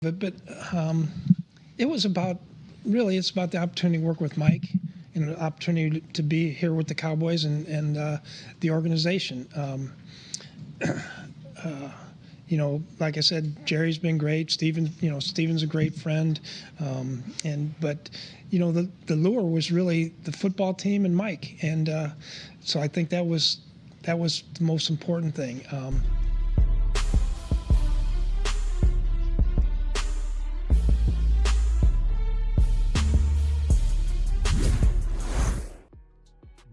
But um, it was about really it's about the opportunity to work with Mike and the opportunity to be here with the Cowboys and the organization. Like I said, Jerry's been great. Steven's a great friend, but the lure was really the football team and Mike, and so I think that was the most important thing.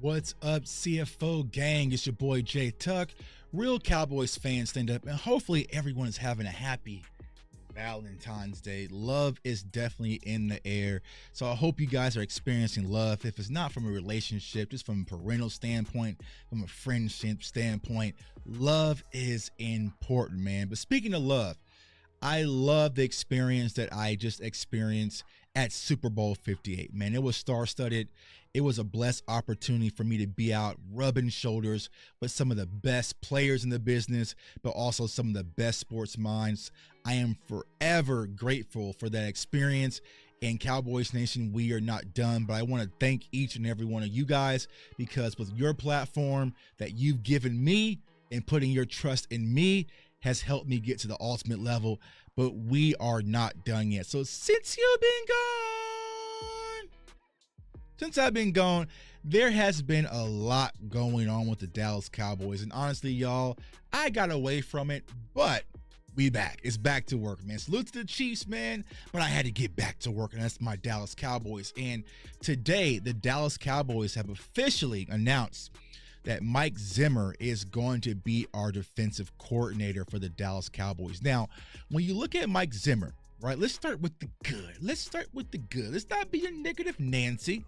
What's up, CFO gang? It's your boy Jay Tuck. Real Cowboys fans, stand up, and hopefully everyone is having a happy Valentine's Day. Love is definitely in the air. So I hope you guys are experiencing love. If it's not from a relationship, just from a parental standpoint, from a friendship standpoint, love is important, man. But speaking of love, I love the experience that I just experienced at Super Bowl 58. Man, it was star-studded. It was a blessed opportunity for me to be out rubbing shoulders with some of the best players in the business, but also some of the best sports minds. I am forever grateful for that experience. And Cowboys Nation, we are not done, but I want to thank each and every one of you guys, because with your platform that you've given me and putting your trust in me has helped me get to the ultimate level. But we are not done yet. So since you've been gone, since I've been gone, there has been a lot going on with the Dallas Cowboys. And honestly, y'all, I got away from it, but we back. It's back to work, man. Salute to the Chiefs, man. But I had to get back to work, and that's my Dallas Cowboys. And today, the Dallas Cowboys have officially announced that Mike Zimmer is going to be our defensive coordinator for the Dallas Cowboys. Now, when you look at Mike Zimmer, right, let's start with the good. Let's not be a negative Nancy.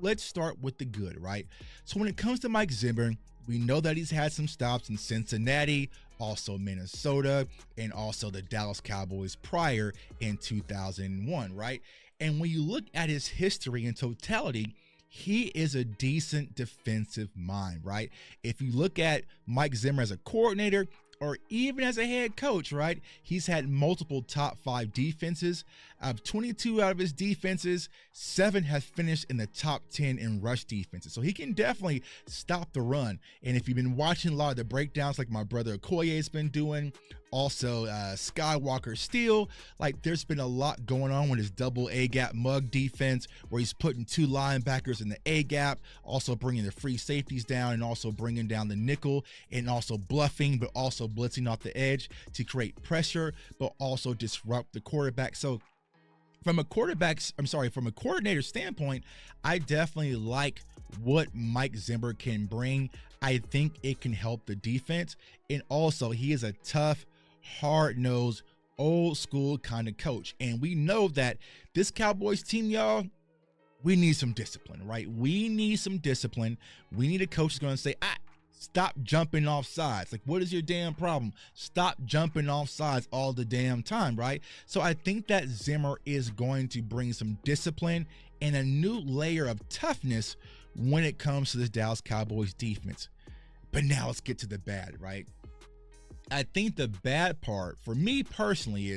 Let's start with the good, right? So when it comes to Mike Zimmer, we know that he's had some stops in Cincinnati, also Minnesota, and also the Dallas Cowboys prior in 2001, right? And when you look at his history in totality, he is a decent defensive mind, right? If you look at Mike Zimmer as a coordinator or even as a head coach, right, he's had multiple top 5 defenses. Out of 22 out of his defenses, 7 have finished in the top 10 in rush defenses. So he can definitely stop the run. And if you've been watching a lot of the breakdowns like my brother Okoye has been doing, also Skywalker Steel, like there's been a lot going on with his double A gap mug defense, where he's putting 2 linebackers in the A gap, also bringing the free safeties down, and also bringing down the nickel, and also bluffing, but also blitzing off the edge to create pressure, but also disrupt the quarterback. So from a coordinator standpoint, I definitely like what Mike Zimmer can bring. I think it can help the defense. And also, he is a tough, hard-nosed, old school kind of coach. And we know that this Cowboys team, y'all, we need some discipline, right? We need some discipline. We need a coach who's going to say, stop jumping off sides. Like, what is your damn problem? Stop jumping off sides all the damn time, right? So I think that Zimmer is going to bring some discipline and a new layer of toughness when it comes to this Dallas Cowboys defense. But now let's get to the bad, right? I think the bad part for me personally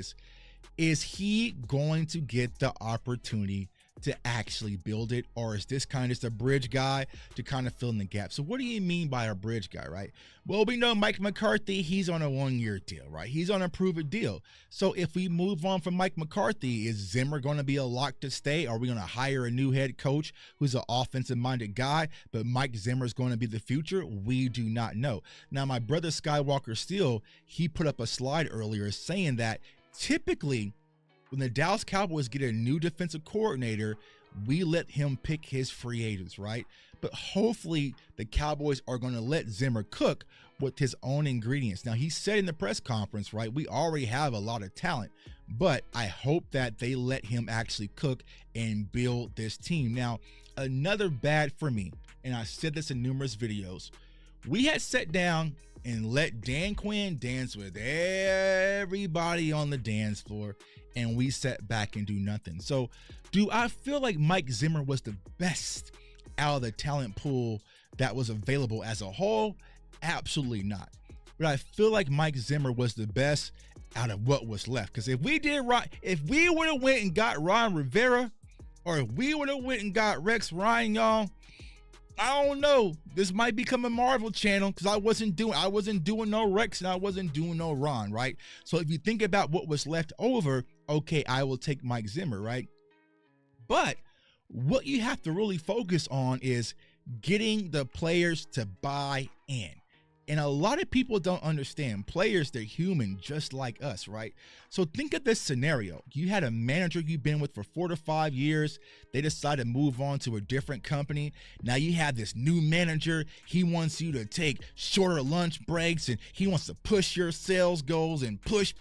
is he going to get the opportunity to actually build it, or is this kind of just a bridge guy to kind of fill in the gap? So what do you mean by a bridge guy, right? Well, we know Mike McCarthy, he's on a 1-year deal, right? He's on a prove-it deal. So if we move on from Mike McCarthy, is Zimmer going to be a lock to stay? Are we going to hire a new head coach who's an offensive-minded guy, but Mike Zimmer is going to be the future? We do not know. Now, my brother Skywalker Steel, he put up a slide earlier saying that typically when the Dallas Cowboys get a new defensive coordinator, we let him pick his free agents, right? But hopefully the Cowboys are going to let Zimmer cook with his own ingredients. Now, he said in the press conference, right, we already have a lot of talent, but I hope that they let him actually cook and build this team. Now, another bad for me, and I said this in numerous videos, we had sat down and let Dan Quinn dance with everybody on the dance floor, and we sat back and do nothing. So do I feel like Mike Zimmer was the best out of the talent pool that was available as a whole? Absolutely not. But I feel like Mike Zimmer was the best out of what was left. Because if we would have went and got Ron Rivera, or if we would have went and got Rex Ryan, y'all, I don't know. This might become a Marvel channel, because I wasn't doing no Rex and I wasn't doing no Ron, right? So if you think about what was left over, okay, I will take Mike Zimmer, right? But what you have to really focus on is getting the players to buy in. And a lot of people don't understand. Players, they're human just like us, right? So think of this scenario. You had a manager you've been with for 4 to 5 years. They decide to move on to a different company. Now you have this new manager. He wants you to take shorter lunch breaks, and he wants to push your sales goals and push.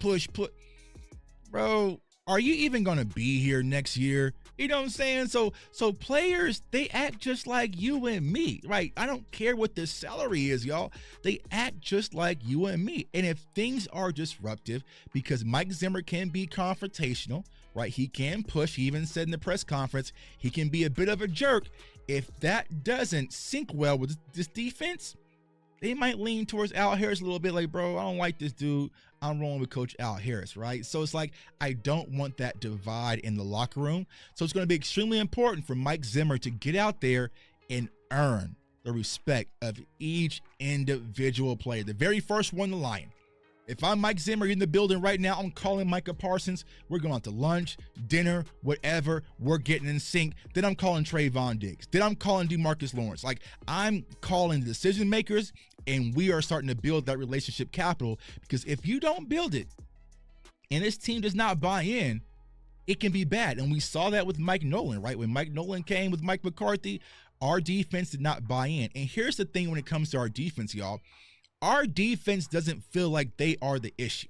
Bro, are you even going to be here next year? You know what I'm saying? So players, they act just like you and me, right? I don't care what their salary is, y'all. They act just like you and me. And if things are disruptive, because Mike Zimmer can be confrontational, right? He can push. He even said in the press conference, he can be a bit of a jerk. If that doesn't sync well with this defense, they might lean towards Al Harris a little bit, like, bro, I don't like this dude. I'm rolling with Coach Al Harris, right? So it's like, I don't want that divide in the locker room. So it's going to be extremely important for Mike Zimmer to get out there and earn the respect of each individual player. The very first one, the Lion. If I'm Mike Zimmer in the building right now, I'm calling Micah Parsons. We're going out to lunch, dinner, whatever. We're getting in sync. Then I'm calling Trayvon Diggs. Then I'm calling DeMarcus Lawrence. Like, I'm calling the decision makers, and we are starting to build that relationship capital, because if you don't build it and this team does not buy in, it can be bad. And we saw that with Mike Nolan, right? When Mike Nolan came with Mike McCarthy, our defense did not buy in. And here's the thing when it comes to our defense, y'all. Our defense doesn't feel like they are the issue,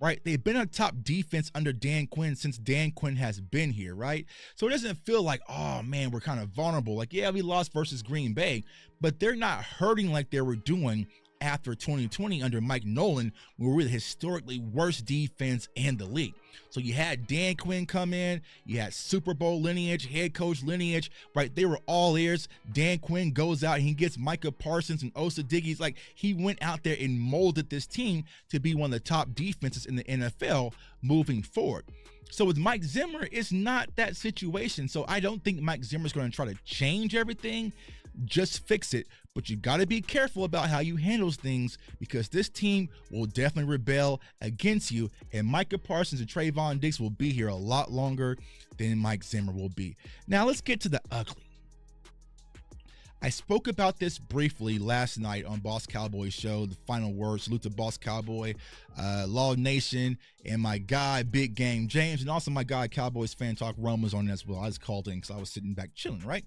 right? They've been a top defense under Dan Quinn since Dan Quinn has been here, right? So it doesn't feel like, oh man, we're kind of vulnerable. Like, yeah, we lost versus Green Bay, but they're not hurting like they were doing after 2020 under Mike Nolan, where we're the historically worst defense in the league. So you had Dan Quinn come in, you had Super Bowl lineage, head coach lineage, right? They were all ears. Dan Quinn goes out and he gets Micah Parsons and Osa Diggies. Like, he went out there and molded this team to be one of the top defenses in the NFL moving forward. So with Mike Zimmer, it's not that situation. So I don't think Mike Zimmer's going to try to change everything, just fix it. But you got to be careful about how you handle things, because this team will definitely rebel against you. And Micah Parsons and Trayvon Diggs will be here a lot longer than Mike Zimmer will be. Now let's get to the ugly. I spoke about this briefly last night on Boss Cowboy Show, the final word. Salute to Boss Cowboy, Law Nation, and my guy, Big Game James, and also my guy, Cowboys Fan Talk Rome was on as well. I just called in because I was sitting back chilling, right?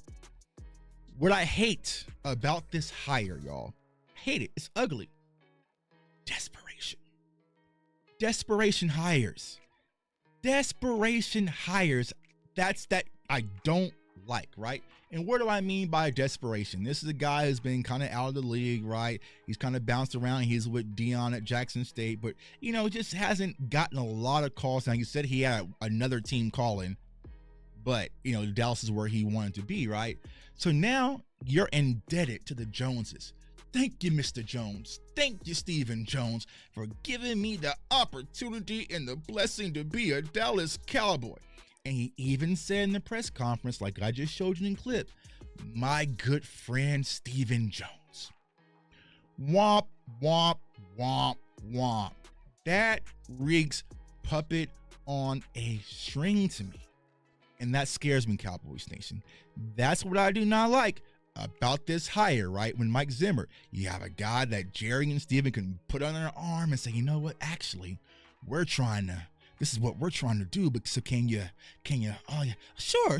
What I hate about this hire, y'all, hate it. It's ugly. Desperation. Desperation hires. Desperation hires. That's that I don't like, right? And what do I mean by desperation? This is a guy who's been kind of out of the league, right? He's kind of bounced around. He's with Dion at Jackson State, but, you know, just hasn't gotten a lot of calls. Now, he said he had another team calling, but, you know, Dallas is where he wanted to be, right? So now you're indebted to the Joneses. Thank you, Mr. Jones. Thank you, Stephen Jones, for giving me the opportunity and the blessing to be a Dallas Cowboy. And he even said in the press conference, like I just showed you in clip, my good friend Stephen Jones. Womp, womp, womp, womp. That reeks puppet on a string to me. And that scares me, Cowboys Nation. That's what I do not like about this hire, right? When Mike Zimmer, you have a guy that Jerry and Steven can put on their arm and say, you know what, actually, this is what we're trying to do, but so can you, oh yeah, sure.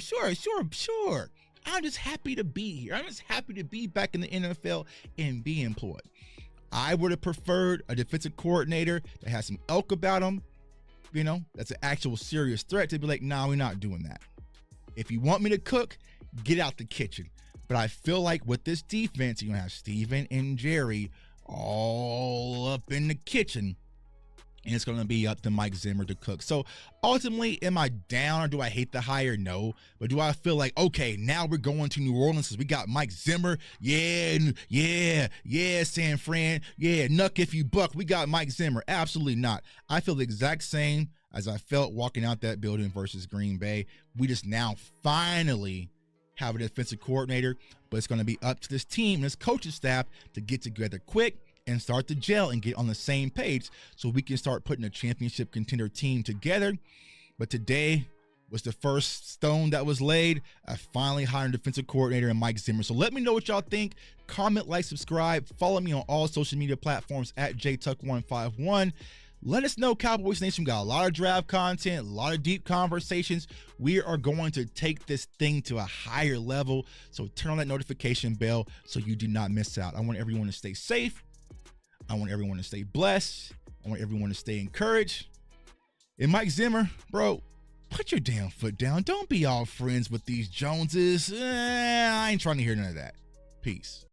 I'm just happy to be here. I'm just happy to be back in the NFL and be employed. I would have preferred a defensive coordinator that has some elk about him, you know, that's an actual serious threat, to be like, nah, we're not doing that. If you want me to cook, get out the kitchen. But I feel like with this defense, you're going to have Steven and Jerry all up in the kitchen. and it's going to be up to Mike Zimmer to cook. So ultimately, am I down or do I hate the hire? No. But do I feel like, okay, now we're going to New Orleans because we got Mike Zimmer? Yeah, San Fran. Yeah, Nuck if you buck. We got Mike Zimmer. Absolutely not. I feel the exact same as I felt walking out that building versus Green Bay. We just now finally have a defensive coordinator, but it's going to be up to this team and this coaching staff to get together quick and start to gel and get on the same page so we can start putting a championship contender team together. But today was the first stone that was laid. I finally hired a defensive coordinator in Mike Zimmer. So let me know what y'all think. Comment, like, subscribe. Follow me on all social media platforms at jtuck151. Let us know, Cowboys Nation. We got a lot of draft content, a lot of deep conversations. We are going to take this thing to a higher level. So turn on that notification bell so you do not miss out. I want everyone to stay safe. I want everyone to stay blessed. I want everyone to stay encouraged. And Mike Zimmer, bro, put your damn foot down. Don't be all friends with these Joneses. I ain't trying to hear none of that. Peace.